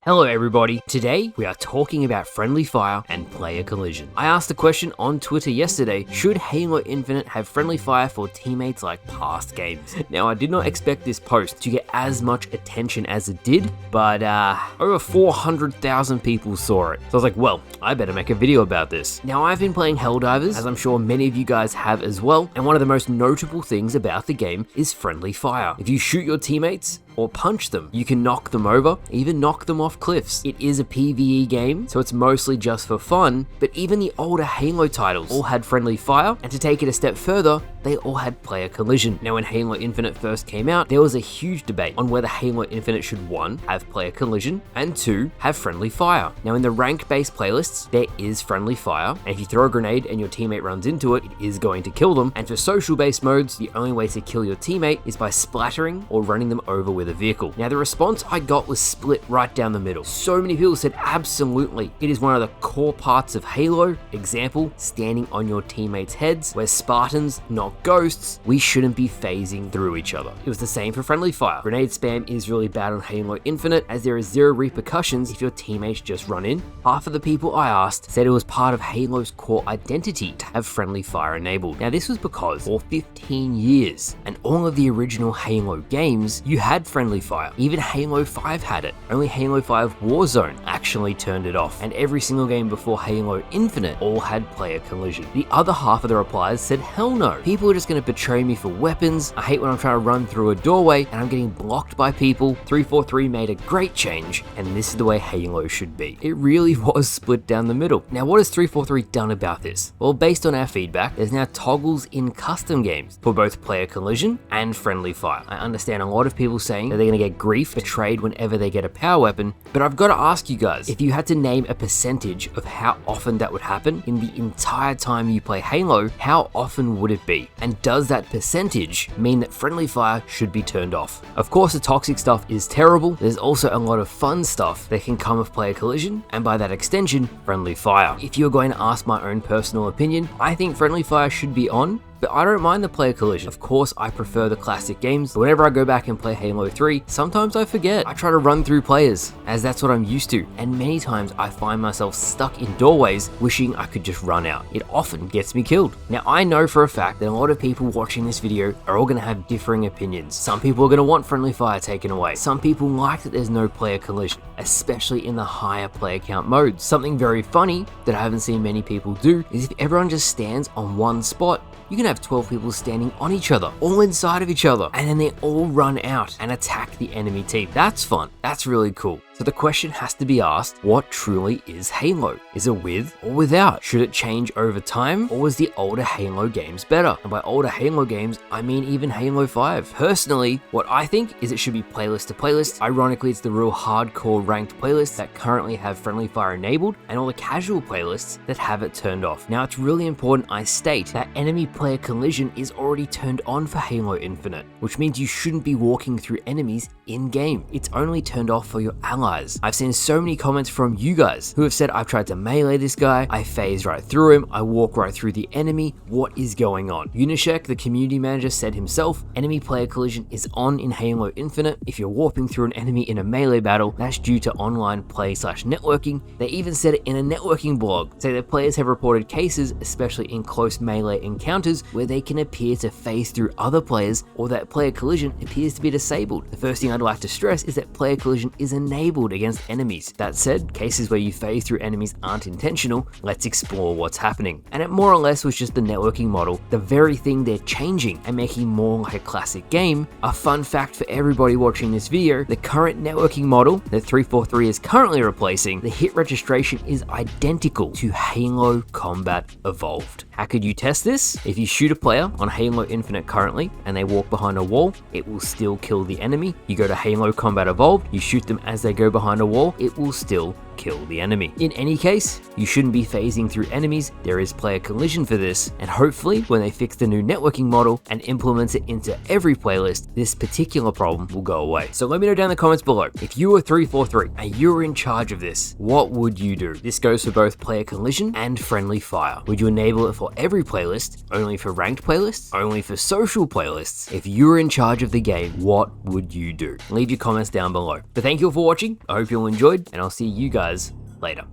Hello everybody, today we are talking about friendly fire and player collision. I asked a question on Twitter yesterday, should Halo Infinite have friendly fire for teammates like past games? Now I did not expect this post to get as much attention as it did, but over 400,000 people saw it. So I was like, well, I better make a video about this. Now I've been playing Helldivers, as I'm sure many of you guys have as well, and one of the most notable things about the game is friendly fire. If you shoot your teammates, or punch them, you can knock them over, even knock them off cliffs. It is a PvE game, so it's mostly just for fun, but even the older Halo titles all had friendly fire, and to take it a step further, they all had player collision. Now when Halo Infinite first came out, there was a huge debate on whether Halo Infinite should 1. Have player collision, and 2. Have friendly fire. Now in the rank-based playlists, there is friendly fire, and if you throw a grenade and your teammate runs into it, it is going to kill them, and for social-based modes, the only way to kill your teammate is by splattering or running them over with a vehicle. Now the response I got was split right down the middle. So many people said absolutely, it is one of the core parts of Halo. Example, standing on your teammates' heads. We're Spartans, not ghosts. We shouldn't be phasing through each other. It was the same for friendly fire. Grenade spam is really bad on Halo Infinite, as there is zero repercussions if your teammates just run in. Half of the people I asked said it was part of Halo's core identity to have friendly fire enabled. Now this was because for 15 years and all of the original Halo games, you had friendly fire. Even Halo 5 had it. Only Halo 5 Warzone actually turned it off. And every single game before Halo Infinite all had player collision. The other half of the replies said, hell no. People are just going to betray me for weapons. I hate when I'm trying to run through a doorway and I'm getting blocked by people. 343 made a great change, and this is the way Halo should be. It really was split down the middle. Now what has 343 done about this? Well, based on our feedback, there's now toggles in custom games for both player collision and friendly fire. I understand a lot of people saying that they're going to get grief betrayed whenever they get a power weapon, but I've got to ask you guys, if you had to name a percentage of how often that would happen in the entire time you play Halo, how often would it be? And does that percentage mean that friendly fire should be turned off? Of course, the toxic stuff is terrible. There's also a lot of fun stuff that can come with player collision, and by that extension, friendly fire. If you're going to ask my own personal opinion, I think friendly fire should be on, but I don't mind the player collision. Of course, I prefer the classic games, but whenever I go back and play Halo 3, sometimes I forget. I try to run through players, as that's what I'm used to, and many times I find myself stuck in doorways, wishing I could just run out. It often gets me killed. Now, I know for a fact that a lot of people watching this video are all gonna have differing opinions. Some people are gonna want friendly fire taken away. Some people like that there's no player collision, especially in the higher player count modes. Something very funny that I haven't seen many people do is if everyone just stands on one spot, you can have 12 people standing on each other, all inside of each other, and then they all run out and attack the enemy team. That's fun. That's really cool. So the question has to be asked, what truly is Halo? Is it with or without? Should it change over time, or was the older Halo games better? And by older Halo games, I mean even Halo 5. Personally, what I think is it should be playlist to playlist. Ironically, it's the real hardcore ranked playlists that currently have friendly fire enabled, and all the casual playlists that have it turned off. Now, it's really important I state that enemy player collision is already turned on for Halo Infinite, which means you shouldn't be walking through enemies in-game. It's only turned off for your allies. I've seen so many comments from you guys who have said, I've tried to melee this guy, I phase right through him, I walk right through the enemy, what is going on? Unishek, the community manager, said himself, enemy player collision is on in Halo Infinite. If you're warping through an enemy in a melee battle, that's due to online play/networking. They even said it in a networking blog, say that players have reported cases, especially in close melee encounters, where they can appear to phase through other players, or that player collision appears to be disabled. The first thing I'd like to stress is that player collision is enabled against enemies. That said, cases where you phase through enemies aren't intentional. Let's explore what's happening. And it more or less was just the networking model, the very thing they're changing and making more like a classic game. A fun fact for everybody watching this video, the current networking model that 343 is currently replacing, the hit registration is identical to Halo Combat Evolved. How could you test this? If you shoot a player on Halo Infinite currently and they walk behind a wall, it will still kill the enemy. You go to Halo Combat Evolved, you shoot them as they go behind a wall, it will still kill the enemy. In any case, you shouldn't be phasing through enemies. There is player collision for this, and hopefully when they fix the new networking model and implement it into every playlist, this particular problem will go away. So let me know down in the comments below, if you were 343 and you were in charge of this, what would you do? This goes for both player collision and friendly fire. Would you enable it for every playlist, only for ranked playlists, only for social playlists? If you were in charge of the game, what would you do? Leave your comments down below. But thank you all for watching. I hope you all enjoyed, and I'll see you guys later.